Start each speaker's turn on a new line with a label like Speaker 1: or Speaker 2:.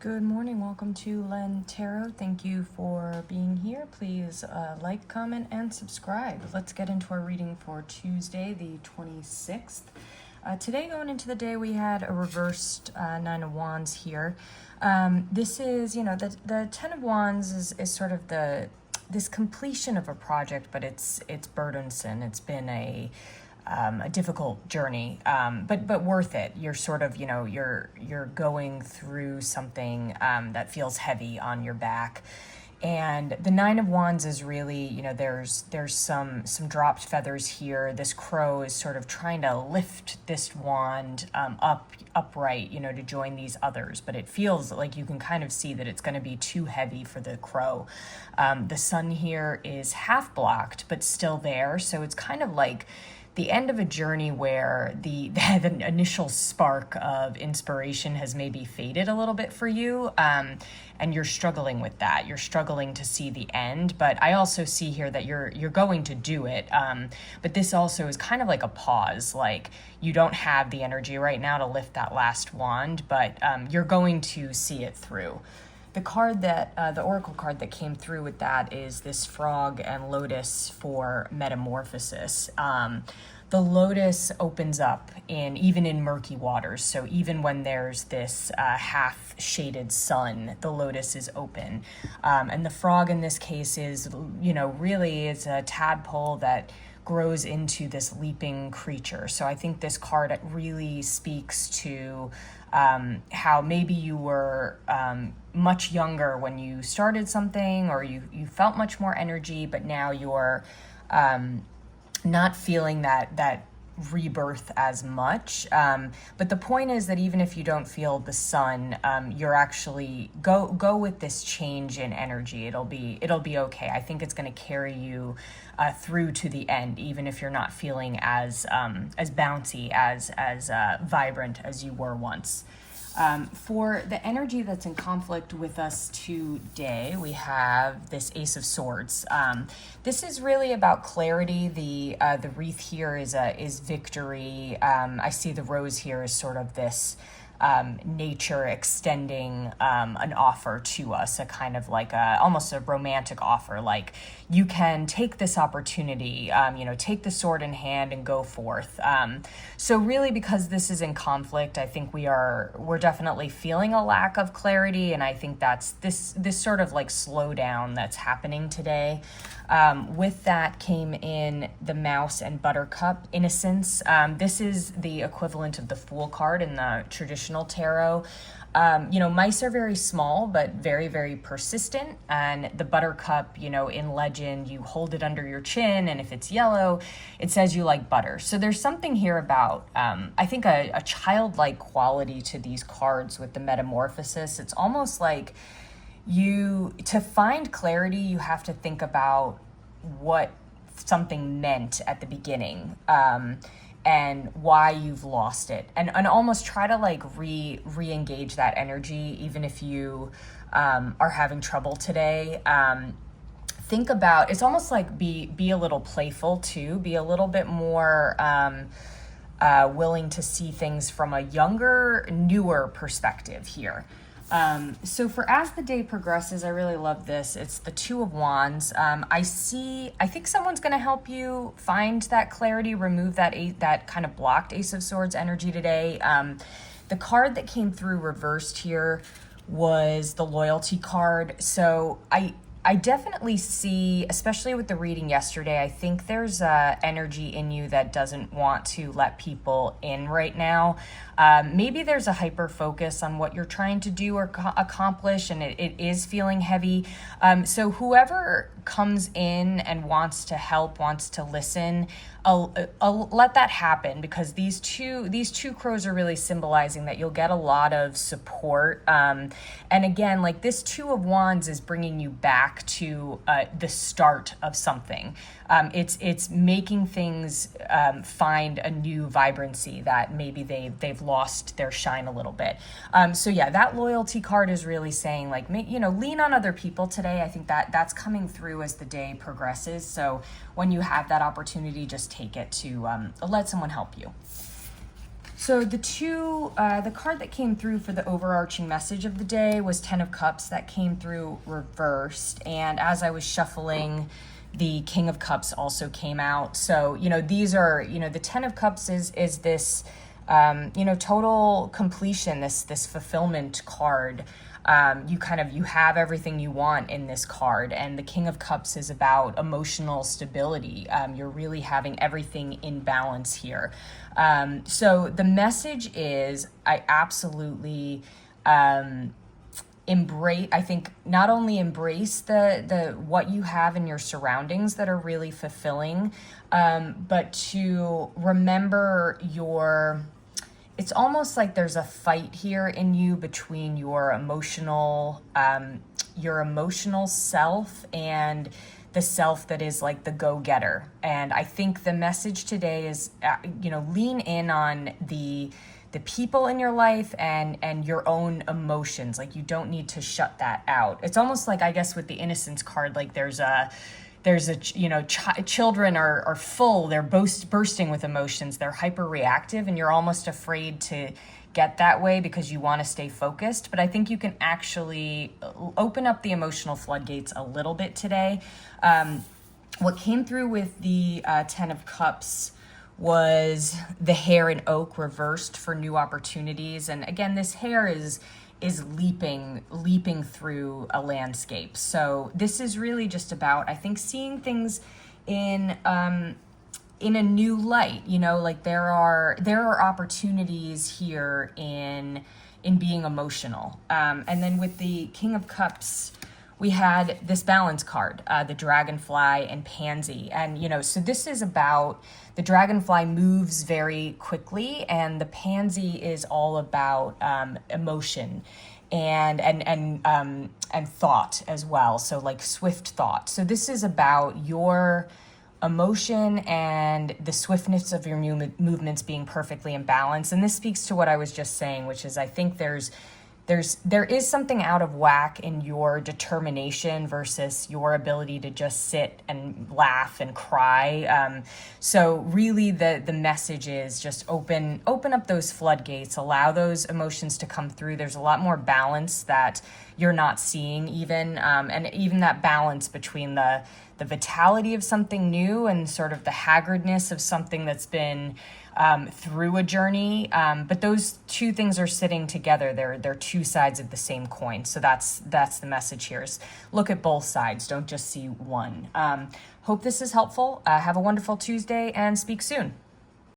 Speaker 1: Good morning, welcome to Len Tarot. Thank you for being here. Please like, comment, and subscribe. Let's get into our reading for Tuesday, the 26th. Today, going into the day, we had a reversed Nine of Wands here. This is, the Ten of Wands is sort of this completion of a project, but it's burdensome. It's been a difficult journey, but worth it. You're sort of, you're going through something that feels heavy on your back. And the Nine of Wands is really, there's some dropped feathers here. This crow is sort of trying to lift this wand upright, to join these others. But it feels like you can kind of see that it's going to be too heavy for the crow. The sun here is half blocked, but still there. So it's kind of like the end of a journey where the initial spark of inspiration has maybe faded a little bit for you, and you're struggling with that. You're struggling to see the end, but I also see here that you're going to do it. But this also is kind of like a pause, like you don't have the energy right now to lift that last wand, but you're going to see it through. The card that, the oracle card that came through with that is this frog and lotus for metamorphosis. The lotus opens up even in murky waters. So even when there's this half shaded sun, the lotus is open. And the frog in this case is, really is a tadpole that grows into this leaping creature. So I think this card really speaks to how maybe you were much younger when you started something, or you felt much more energy, but now you're not feeling that rebirth as much. But the point is that even if you don't feel the sun, you're actually go with this change in energy. It'll be okay. I think it's going to carry you through to the end, even if you're not feeling as bouncy, as vibrant as you were once. For the energy that's in conflict with us today, we have this Ace of Swords. This is really about clarity. The wreath here is victory. I see the rose here as sort of this nature extending an offer to us, a kind of like almost a romantic offer, like you can take this opportunity, take the sword in hand and go forth. So really, because this is in conflict, I think we're definitely feeling a lack of clarity, and I think that's this sort of like slowdown that's happening today. With that came in the Mouse and Buttercup, innocence. This is the equivalent of the Fool card in the traditional tarot. Mice are very small, but very, very persistent. And the buttercup, in legend, you hold it under your chin, and if it's yellow, it says you like butter. So there's something here about, I think, a childlike quality to these cards with the metamorphosis. It's almost like to find clarity, you have to think about what something meant at the beginning, and why you've lost it, and almost try to like re-engage that energy, even if you are having trouble today. Think about, it's almost like be a little playful too, be a little bit more willing to see things from a younger, newer perspective here. So for as the day progresses, I really love this. It's the Two of Wands. I think someone's going to help you find that clarity, remove that kind of blocked Ace of Swords energy today. The card that came through reversed here was the loyalty card. So I definitely see, especially with the reading yesterday, I think there's energy in you that doesn't want to let people in right now. Maybe there's a hyper focus on what you're trying to do or accomplish, and it is feeling heavy. So whoever comes in and wants to help, wants to listen, I'll let that happen, because these two crows are really symbolizing that you'll get a lot of support. And again, like this Two of Wands is bringing you back to the start of something. It's making things find a new vibrancy that maybe they've lost their shine a little bit. So yeah, that loyalty card is really saying like, lean on other people today. I think that's coming through as the day progresses. So when you have that opportunity, just take it to let someone help you. So the card that came through for the overarching message of the day was Ten of Cups. That came through reversed. And as I was shuffling, the King of Cups also came out. So, these are, the Ten of Cups is this, total completion, this fulfillment card. You have everything you want in this card, and the King of Cups is about emotional stability. You're really having everything in balance here. So the message is, I absolutely not only embrace the what you have in your surroundings that are really fulfilling, but to remember it's almost like there's a fight here in you between your emotional self and the self that is like the go-getter. And I think the message today is, lean in on the people in your life and your own emotions. Like, you don't need to shut that out. It's almost like, I guess, with the innocence card, like children are full, they're bursting with emotions, they're hyper reactive, and you're almost afraid to get that way because you want to stay focused. But I think you can actually open up the emotional floodgates a little bit today. What came through with the Ten of Cups was the hare and oak reversed for new opportunities. And again, this hare is leaping through a landscape. So this is really just about, I think, seeing things in a new light. Like there are opportunities here in being emotional. And then with the King of Cups, we had this balance card, the dragonfly and pansy. And, so this is about, the dragonfly moves very quickly, and the pansy is all about emotion and thought as well. So like swift thought. So this is about your emotion and the swiftness of your movements being perfectly in balance. And this speaks to what I was just saying, which is, I think there is something out of whack in your determination versus your ability to just sit and laugh and cry. So really the message is just open up those floodgates, allow those emotions to come through. There's a lot more balance that you're not seeing even, and even that balance between the vitality of something new and sort of the haggardness of something that's been through a journey. But those two things are sitting together. They're two sides of the same coin. So that's the message here, is look at both sides. Don't just see one. Hope this is helpful. Have a wonderful Tuesday and speak soon.